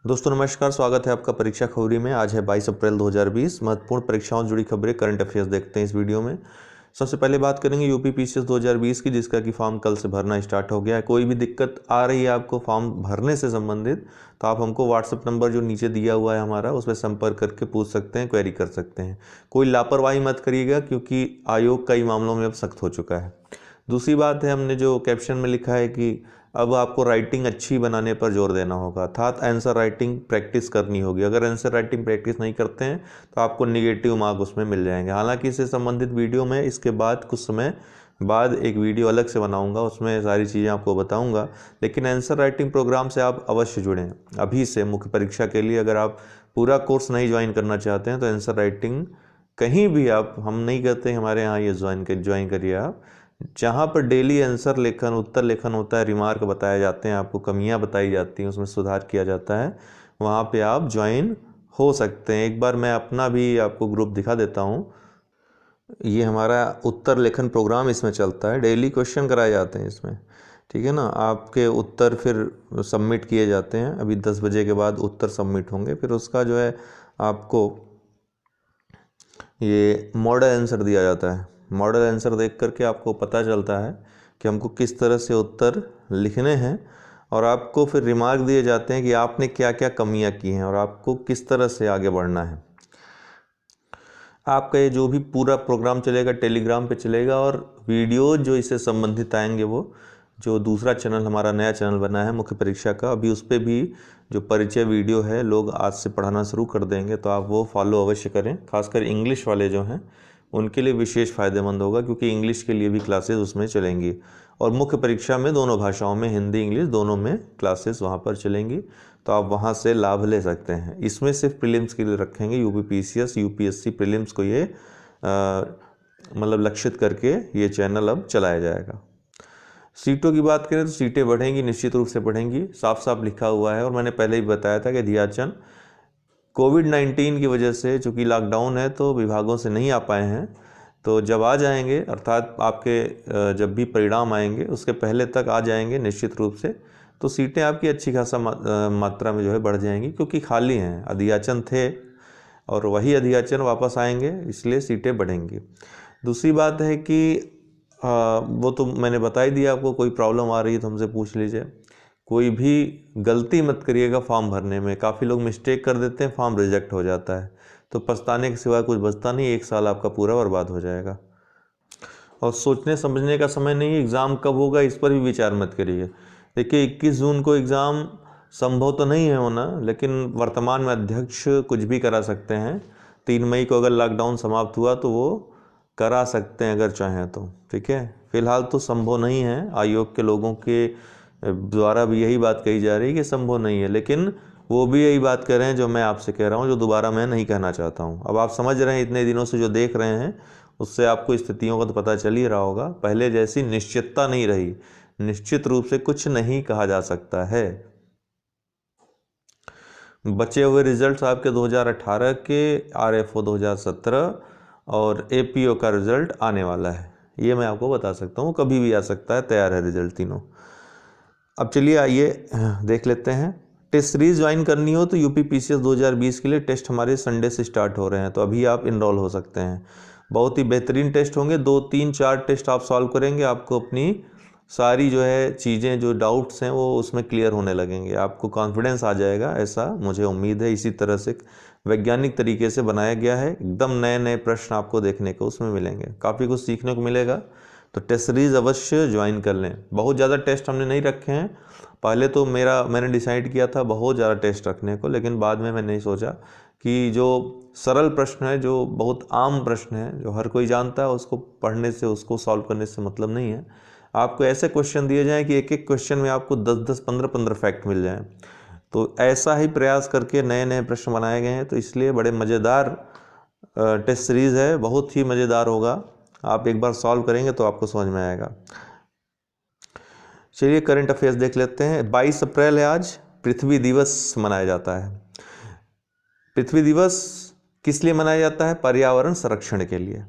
दोस्तों नमस्कार, स्वागत है आपका परीक्षा खबरी में। आज है 22 अप्रैल 2020। महत्वपूर्ण परीक्षाओं से जुड़ी खबरें, करंट अफेयर्स देखते हैं इस वीडियो में। सबसे पहले बात करेंगे यूपी पीसीएस 2020 की, जिसका कि फॉर्म कल से भरना स्टार्ट हो गया है। कोई भी दिक्कत आ रही है आपको फॉर्म भरने से संबंधित, तो आप हमको व्हाट्सएप नंबर जो नीचे दिया हुआ है हमारा, उस पर संपर्क करके पूछ सकते हैं, क्वेरी कर सकते हैं। कोई लापरवाही मत करिएगा, क्योंकि आयोग कई मामलों में अब सख्त हो चुका है। दूसरी बात है, हमने जो कैप्शन में लिखा है कि अब आपको राइटिंग अच्छी बनाने पर जोर देना होगा, अर्थात आंसर राइटिंग प्रैक्टिस करनी होगी। अगर आंसर राइटिंग प्रैक्टिस नहीं करते हैं तो आपको निगेटिव मार्क उसमें मिल जाएंगे। हालांकि इससे संबंधित वीडियो में इसके बाद कुछ समय बाद एक वीडियो अलग से बनाऊंगा, उसमें सारी चीज़ें आपको बताऊंगा। लेकिन आंसर राइटिंग प्रोग्राम से आप अवश्य जुड़ें अभी से मुख्य परीक्षा के लिए। अगर आप पूरा कोर्स नहीं ज्वाइन करना चाहते हैं तो आंसर राइटिंग कहीं भी आप, हम नहीं कहते हमारे यहाँ ये ज्वाइन करिए आप। जहाँ पर डेली आंसर लेखन, उत्तर लेखन होता है, रिमार्क बताए जाते हैं, आपको कमियां बताई जाती हैं, उसमें सुधार किया जाता है, वहाँ पे आप ज्वाइन हो सकते हैं। एक बार मैं अपना भी आपको ग्रुप दिखा देता हूँ। ये हमारा उत्तर लेखन प्रोग्राम इसमें चलता है, डेली क्वेश्चन कराए जाते हैं इसमें, ठीक है ना। आपके उत्तर फिर सबमिट किए जाते हैं। अभी 10 बजे के बाद उत्तर सबमिट होंगे, फिर उसका जो है आपको ये मॉडल आंसर दिया जाता है। मॉडल आंसर देख करके आपको पता चलता है कि हमको किस तरह से उत्तर लिखने हैं, और आपको फिर रिमार्क दिए जाते हैं कि आपने क्या क्या कमियां की हैं और आपको किस तरह से आगे बढ़ना है। आपका ये जो भी पूरा प्रोग्राम चलेगा टेलीग्राम पे चलेगा, और वीडियो जो इससे संबंधित आएंगे, वो जो दूसरा चैनल हमारा नया चैनल बना है मुख्य परीक्षा का, अभी उस पर भी जो परिचय वीडियो है लोग आज से पढ़ाना शुरू कर देंगे, तो आप वो फॉलो अवश्य करें। खासकर इंग्लिश वाले जो हैं उनके लिए विशेष फ़ायदेमंद होगा, क्योंकि इंग्लिश के लिए भी क्लासेस उसमें चलेंगी। और मुख्य परीक्षा में दोनों भाषाओं में, हिंदी इंग्लिश दोनों में क्लासेस वहाँ पर चलेंगी, तो आप वहाँ से लाभ ले सकते हैं। इसमें सिर्फ प्रीलिम्स के लिए रखेंगे, यूपी पीसीएस यूपीएससी प्रीलिम्स को ये मतलब लक्षित करके ये चैनल अब चलाया जाएगा। सीटों की बात करें तो सीटें बढ़ेंगी, निश्चित रूप से बढ़ेंगी, साफ साफ लिखा हुआ है। और मैंने पहले ही बताया था कि अध्याचन कोविड-19 की वजह से, चूँकि लॉकडाउन है तो विभागों से नहीं आ पाए हैं, तो जब आ जाएंगे, अर्थात आपके जब भी परिणाम आएंगे उसके पहले तक आ जाएंगे निश्चित रूप से, तो सीटें आपकी अच्छी खासा मात्रा में जो है बढ़ जाएंगी, क्योंकि खाली हैं। अध्याचन थे और वही अध्याचन वापस आएंगे, इसलिए सीटें बढ़ेंगी। दूसरी बात है कि वो तो मैंने बता ही दिया आपको। कोई प्रॉब्लम आ रही है तो हमसे पूछ लीजिए। कोई भी गलती मत करिएगा फॉर्म भरने में। काफ़ी लोग मिस्टेक कर देते हैं, फॉर्म रिजेक्ट हो जाता है, तो पछताने के सिवा कुछ बचता नहीं। 1 साल आपका पूरा बर्बाद हो जाएगा। और सोचने समझने का समय नहीं है, एग्ज़ाम कब होगा इस पर भी विचार मत करिए। देखिए 21 जून को एग्ज़ाम संभव तो नहीं है होना, लेकिन वर्तमान में अध्यक्ष कुछ भी करा सकते हैं। 3 मई को अगर लॉकडाउन समाप्त हुआ तो वो करा सकते हैं अगर चाहें तो, ठीक है। फिलहाल तो संभव नहीं है, आयोग के लोगों के द्वारा भी यही बात कही जा रही है कि संभव नहीं है, लेकिन वो भी यही बात कर रहे हैं जो मैं आपसे कह रहा हूँ, जो दोबारा मैं नहीं कहना चाहता हूँ। अब आप समझ रहे हैं, इतने दिनों से जो देख रहे हैं उससे आपको स्थितियों का तो पता चल ही रहा होगा। पहले जैसी निश्चितता नहीं रही, निश्चित रूप से कुछ नहीं कहा जा सकता है। बचे हुए रिजल्ट्स आपके 2018 के, आरएफओ 2017 और एपीओ का रिजल्ट आने वाला है, ये मैं आपको बता सकता हूँ। कभी भी आ सकता है, तैयार है रिजल्ट तीनों। अब चलिए आइए देख लेते हैं। टेस्ट सीरीज ज्वाइन करनी हो तो यूपी पीसीएस 2020 के लिए टेस्ट हमारे संडे से स्टार्ट हो रहे हैं, तो अभी आप इनरोल हो सकते हैं। बहुत ही बेहतरीन टेस्ट होंगे, 2 3 4 टेस्ट आप सॉल्व करेंगे, आपको अपनी सारी जो है चीज़ें, जो डाउट्स हैं वो उसमें क्लियर होने लगेंगे, आपको कॉन्फिडेंस आ जाएगा, ऐसा मुझे उम्मीद है। इसी तरह से वैज्ञानिक तरीके से बनाया गया है, एकदम नए नए प्रश्न आपको देखने को उसमें मिलेंगे, काफ़ी कुछ सीखने को मिलेगा। तो टेस्ट सीरीज़ अवश्य ज्वाइन कर लें। बहुत ज़्यादा टेस्ट हमने नहीं रखे हैं। पहले तो मैंने डिसाइड किया था बहुत ज़्यादा टेस्ट रखने को, लेकिन बाद में मैंने सोचा कि जो सरल प्रश्न है, जो बहुत आम प्रश्न है, जो हर कोई जानता है, उसको पढ़ने से, उसको सॉल्व करने से मतलब नहीं है। आपको ऐसे क्वेश्चन दिए जाएं कि एक एक क्वेश्चन में आपको 10-10 15-15 फैक्ट मिल जाएं। तो ऐसा ही प्रयास करके नए नए प्रश्न बनाए गए हैं, तो इसलिए बड़े मज़ेदार टेस्ट सीरीज़ है, बहुत ही मज़ेदार होगा। आप एक बार सॉल्व करेंगे तो आपको समझ में आएगा। चलिए करंट अफेयर्स देख लेते हैं। 22 अप्रैल है आज, पृथ्वी दिवस मनाया जाता है। पृथ्वी दिवस किस लिए मनाया जाता है? पर्यावरण संरक्षण के लिए।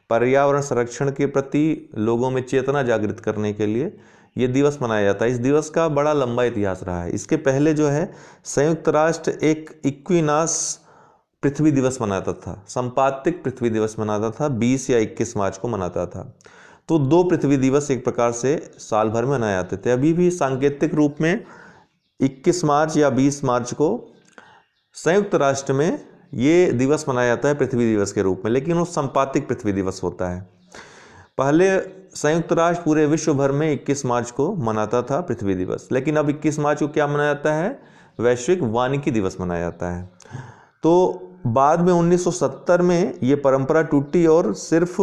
पर्यावरण संरक्षण के प्रति लोगों में चेतना जागृत करने के लिए ये दिवस मनाया जाता है। इस दिवस का बड़ा लंबा इतिहास रहा है। इसके पहले जो है संयुक्त राष्ट्र एक इक्विनास पृथ्वी दिवस मनाता था, संपातिक पृथ्वी दिवस मनाता था, 20 या 21 मार्च को मनाता था। तो 2 पृथ्वी दिवस एक प्रकार से साल भर में मनाए जाते थे। अभी भी सांकेतिक रूप में 21 मार्च या 20 मार्च को संयुक्त राष्ट्र में ये दिवस मनाया जाता है पृथ्वी दिवस के रूप में, लेकिन वो संपातिक पृथ्वी दिवस होता है। पहले संयुक्त राष्ट्र पूरे विश्व भर में 21 मार्च को मनाता था पृथ्वी दिवस, लेकिन अब 21 मार्च को क्या मनाया जाता है? वैश्विक वानिकी दिवस मनाया जाता है। तो बाद में 1970 में ये परंपरा टूटी और सिर्फ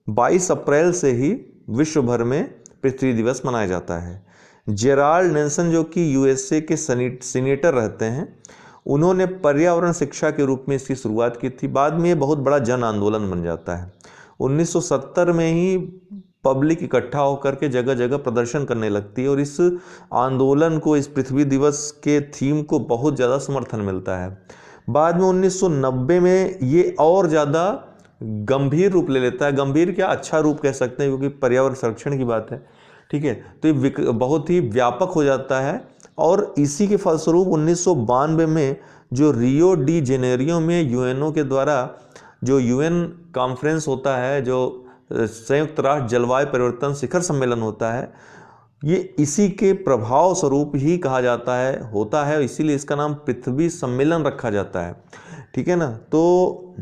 22 अप्रैल से ही विश्व भर में पृथ्वी दिवस मनाया जाता है। जेराल्ड नेल्सन जो कि यूएसए के सीनेटर रहते हैं, उन्होंने पर्यावरण शिक्षा के रूप में इसकी शुरुआत की थी। बाद में ये बहुत बड़ा जन आंदोलन बन जाता है। 1970 में ही पब्लिक इकट्ठा होकर के जगह जगह प्रदर्शन करने लगती है और इस आंदोलन को, इस पृथ्वी दिवस के थीम को बहुत ज़्यादा समर्थन मिलता है। बाद में 1990 में ये और ज़्यादा गंभीर रूप ले लेता है। गंभीर क्या, अच्छा रूप कह सकते हैं, क्योंकि पर्यावरण संरक्षण की बात है, ठीक है। तो ये बहुत ही व्यापक हो जाता है और इसी के फलस्वरूप 1992 में जो रियो डी जेनेरियो में यूएनओ के द्वारा जो यूएन कॉन्फ्रेंस होता है, जो संयुक्त राष्ट्र जलवायु परिवर्तन शिखर सम्मेलन होता है, ये इसी के प्रभाव स्वरूप ही कहा जाता है, होता है, इसीलिए इसका नाम पृथ्वी सम्मेलन रखा जाता है, ठीक है ना। तो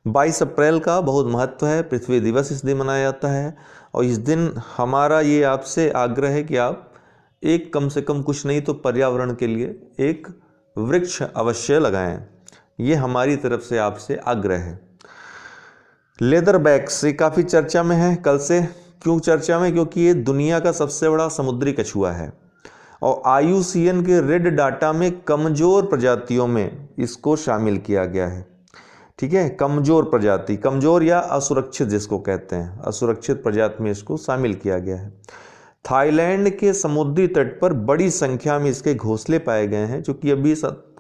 22 अप्रैल का बहुत महत्व है, पृथ्वी दिवस इस दिन मनाया जाता है। और इस दिन हमारा ये आपसे आग्रह है कि आप एक कम से कम कुछ नहीं तो पर्यावरण के लिए एक वृक्ष अवश्य लगाएं। ये हमारी तरफ से आपसे आग्रह है। लेदर बैक्स ये काफ़ी चर्चा में है कल से। क्यों चर्चा में? क्योंकि ये दुनिया का सबसे बड़ा समुद्री कछुआ है और IUCN के रेड डाटा में कमज़ोर प्रजातियों में इसको शामिल किया गया है, ठीक है। कमज़ोर प्रजाति, कमज़ोर या असुरक्षित जिसको कहते हैं, असुरक्षित प्रजाति में इसको शामिल किया गया है। थाईलैंड के समुद्री तट पर बड़ी संख्या में इसके घोंसले पाए गए हैं, जो कि अभी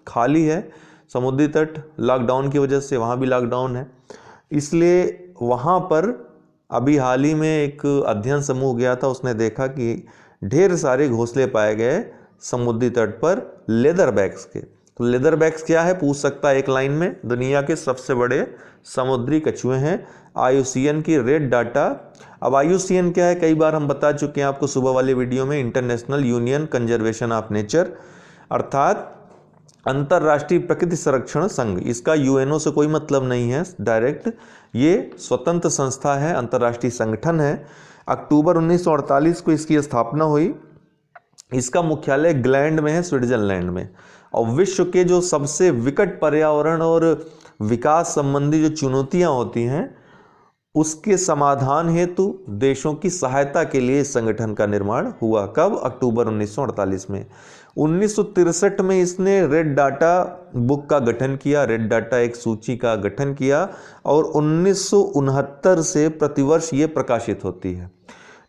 खाली है समुद्री तट, लॉकडाउन की वजह से वहाँ भी लॉकडाउन है, इसलिए वहाँ पर अभी हाल ही में एक अध्ययन समूह गया था, उसने देखा कि ढेर सारे घोंसले पाए गए समुद्री तट पर लेदरबैक्स के। तो लेदरबैक्स क्या है पूछ सकता है एक लाइन में? दुनिया के सबसे बड़े समुद्री कछुए हैं। IUCN की रेड डाटा, अब IUCN क्या है कई बार हम बता चुके हैं आपको सुबह वाले वीडियो में, international union conservation of nature, अर्थात अंतर्राष्ट्रीय प्रकृति संरक्षण संघ। इसका UNO से कोई मतलब नहीं है डायरेक्ट, ये स्वतंत्र संस्था है, अंतर्राष्ट्रीय संगठन है। अक्टूबर 1948 को इसकी स्थापना हुई। इसका मुख्यालय ग्लैंड में है, स्विट्जरलैंड में। और विश्व के जो सबसे विकट पर्यावरण और विकास संबंधी जो चुनौतियां होती हैं उसके समाधान हेतु देशों की सहायता के लिए इस संगठन का निर्माण हुआ। कब? अक्टूबर 1948 में। 1963 में इसने रेड डाटा बुक का गठन किया, रेड डाटा एक सूची का गठन किया और 1969 से प्रतिवर्ष ये प्रकाशित होती है,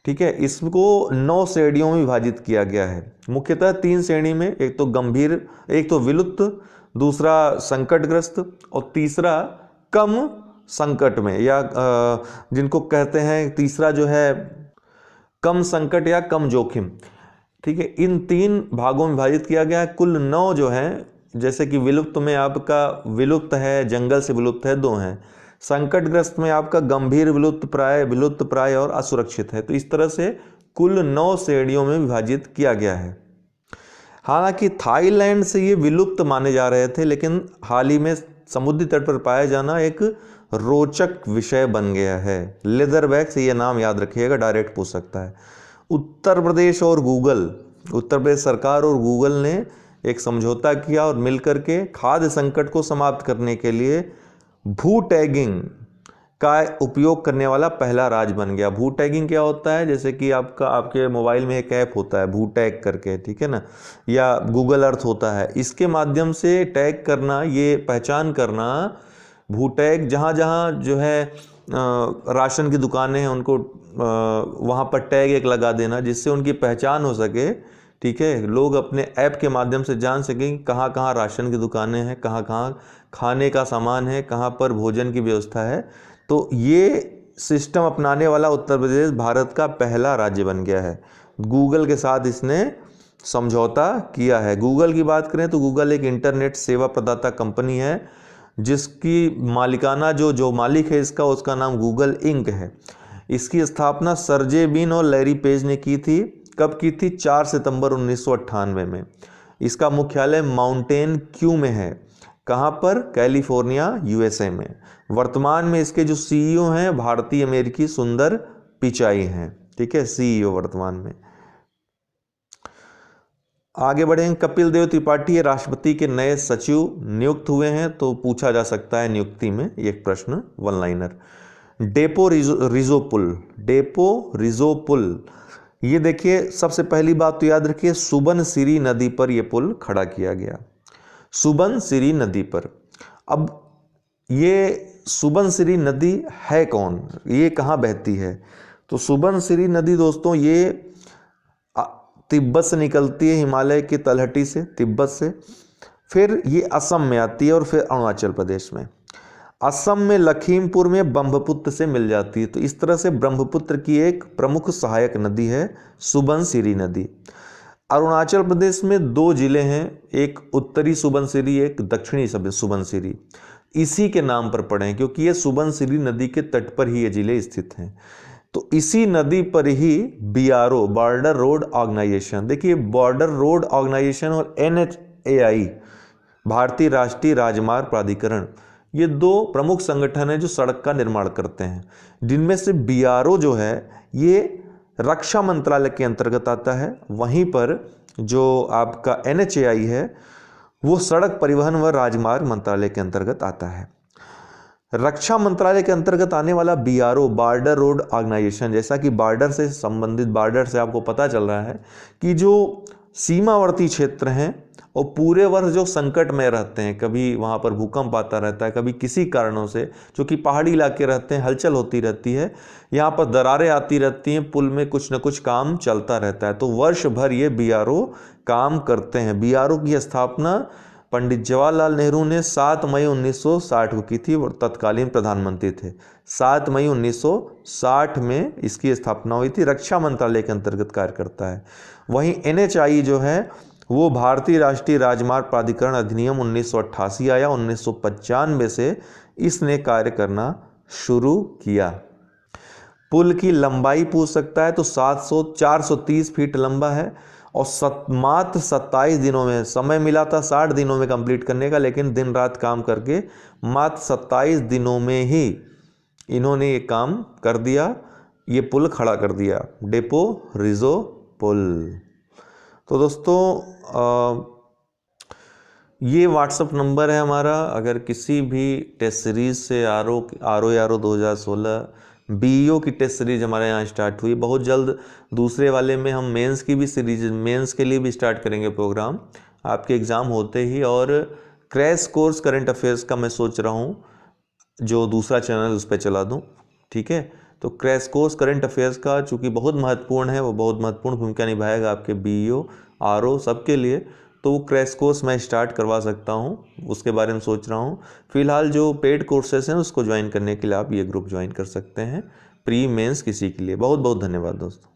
ठीक है। इसको 9 श्रेणियों में विभाजित किया गया है, मुख्यतः 3 श्रेणी में, एक तो गंभीर, एक तो विलुप्त, दूसरा संकटग्रस्त और तीसरा कम संकट में, या जिनको कहते हैं तीसरा जो है कम संकट या कम जोखिम, ठीक है। इन 3 भागों में विभाजित किया गया है। कुल 9 जो है, जैसे कि विलुप्त में आपका विलुप्त है, जंगल से विलुप्त है, 2 हैं। संकटग्रस्त में आपका गंभीर विलुप्त प्राय और असुरक्षित है। तो इस तरह से कुल 9 श्रेणियों में विभाजित किया गया है। हालांकि थाईलैंड से ये विलुप्त माने जा रहे थे, लेकिन हाल ही में समुद्री तट पर पाया जाना एक रोचक विषय बन गया है। लेदरबैक्स, ये नाम याद रखिएगा, डायरेक्ट पूछ सकता है। उत्तर प्रदेश सरकार और गूगल ने एक समझौता किया और मिलकर के खाद्य संकट को समाप्त करने के लिए भू टैगिंग का उपयोग करने वाला पहला राज्य बन गया। भू टैगिंग क्या होता है? जैसे कि आपके मोबाइल में एक ऐप होता है भू टैग करके, ठीक है ना, या गूगल अर्थ होता है। इसके माध्यम से टैग करना, ये पहचान करना, भू टैग, जहाँ जहाँ जो है राशन की दुकानें हैं उनको वहाँ पर टैग एक लगा देना, जिससे उनकी पहचान हो सके, ठीक है। लोग अपने ऐप के माध्यम से जान सकें कहाँ कहाँ राशन की दुकानें हैं, कहाँ कहाँ खाने का सामान है, कहाँ पर भोजन की व्यवस्था है। तो ये सिस्टम अपनाने वाला उत्तर प्रदेश भारत का पहला राज्य बन गया है। गूगल के साथ इसने समझौता किया है। गूगल की बात करें तो गूगल एक इंटरनेट सेवा प्रदाता कंपनी है जिसकी मालिकाना जो मालिक है इसका, उसका नाम गूगल इंक है। इसकी स्थापना सर्जे बिन और लैरी पेज ने की थी। कब की थी? 4 सितंबर 1998 में। इसका मुख्यालय माउंटेन क्यू में है। कहाँ पर? कैलिफोर्निया, यूएसए में। वर्तमान में इसके जो सीईओ हैं भारतीय अमेरिकी सुंदर पिचाई हैं। ठीक है, सीईओ वर्तमान में। आगे बढ़ेंगे। कपिल देव त्रिपाठी राष्ट्रपति के नए सचिव नियुक्त हुए हैं, तो पूछा जा सकता है नियुक्ति में एक प्रश्न, वन लाइनर। डेपो रिजो पुल, ये देखिए सबसे पहली बात तो याद रखिए, सुबनसिरी नदी पर यह पुल खड़ा किया गया, सुबनसिरी नदी पर। अब ये सुबनसिरी नदी है कौन, ये कहाँ बहती है? तो सुबनसिरी नदी दोस्तों ये तिब्बत से निकलती है, हिमालय की तलहटी से, तिब्बत से, फिर ये असम में आती है और फिर अरुणाचल प्रदेश में। असम में लखीमपुर में ब्रह्मपुत्र से मिल जाती है। तो इस तरह से ब्रह्मपुत्र की एक प्रमुख सहायक नदी है सुबनसिरी नदी। अरुणाचल प्रदेश में 2 जिले हैं, एक उत्तरी सुबनसिरी, एक दक्षिणी सुबनसिरी। इसी के नाम पर पड़े हैं क्योंकि ये सुबनसिरी नदी के तट पर ही ये जिले स्थित हैं। तो इसी नदी पर ही BRO, बॉर्डर रोड ऑर्गेनाइजेशन, देखिए बॉर्डर रोड ऑर्गेनाइजेशन और NHAI, भारतीय राष्ट्रीय राजमार्ग प्राधिकरण, ये 2 प्रमुख संगठन हैं जो सड़क का निर्माण करते हैं। जिनमें से BRO जो है ये रक्षा मंत्रालय के अंतर्गत आता है, वहीं पर जो आपका NHAI है वो सड़क परिवहन व राजमार्ग मंत्रालय के अंतर्गत आता है। रक्षा मंत्रालय के अंतर्गत आने वाला BRO, बॉर्डर रोड ऑर्गेनाइजेशन, जैसा कि बॉर्डर से संबंधित, बॉर्डर से आपको पता चल रहा है कि जो सीमावर्ती क्षेत्र हैं और पूरे वर्ष जो संकट में रहते हैं, कभी वहाँ पर भूकंप आता रहता है, कभी किसी कारणों से, जो कि पहाड़ी इलाके रहते हैं, हलचल होती रहती है, यहाँ पर दरारें आती रहती हैं, पुल में कुछ न कुछ काम चलता रहता है, तो वर्ष भर ये BRO काम करते हैं। BRO की स्थापना पंडित जवाहरलाल नेहरू ने 7 मई 1960 को की थी, वो तत्कालीन प्रधानमंत्री थे। 7 मई 1960 में इसकी स्थापना हुई थी। रक्षा मंत्रालय के अंतर्गत कार्य करता है। वहीं NHAI जो है वो भारतीय राष्ट्रीय राजमार्ग प्राधिकरण अधिनियम 1988 आया, 1995 से इसने कार्य करना शुरू किया। पुल की लंबाई पूछ सकता है तो 430 फीट लंबा है और मात्र 27 दिनों में, समय मिला था 60 दिनों में कंप्लीट करने का, लेकिन दिन रात काम करके मात्र 27 दिनों में ही इन्होंने ये काम कर दिया, ये पुल खड़ा कर दिया, डेपो रिजो पुल। तो दोस्तों ये व्हाट्सअप नंबर है हमारा। अगर किसी भी टेस्ट सीरीज़ से आर ओ 2016 BEO की टेस्ट सीरीज हमारे यहाँ स्टार्ट हुई। बहुत जल्द दूसरे वाले में हम मेंस की भी सीरीज, मेंस के लिए भी स्टार्ट करेंगे प्रोग्राम आपके एग्ज़ाम होते ही। और क्रैश कोर्स करंट अफेयर्स का मैं सोच रहा हूँ जो दूसरा चैनल उस पर चला दूँ। ठीक है, तो क्रैश कोर्स करंट अफेयर्स का चूँकि बहुत महत्वपूर्ण है, वो बहुत महत्वपूर्ण भूमिका निभाएगा आपके BEO RO सबके लिए, तो वो क्रैश कोर्स मैं स्टार्ट करवा सकता हूँ, उसके बारे में सोच रहा हूँ। फिलहाल जो पेड कोर्सेस हैं उसको ज्वाइन करने के लिए आप ये ग्रुप ज्वाइन कर सकते हैं प्री मेंस किसी के लिए। बहुत बहुत धन्यवाद दोस्तों।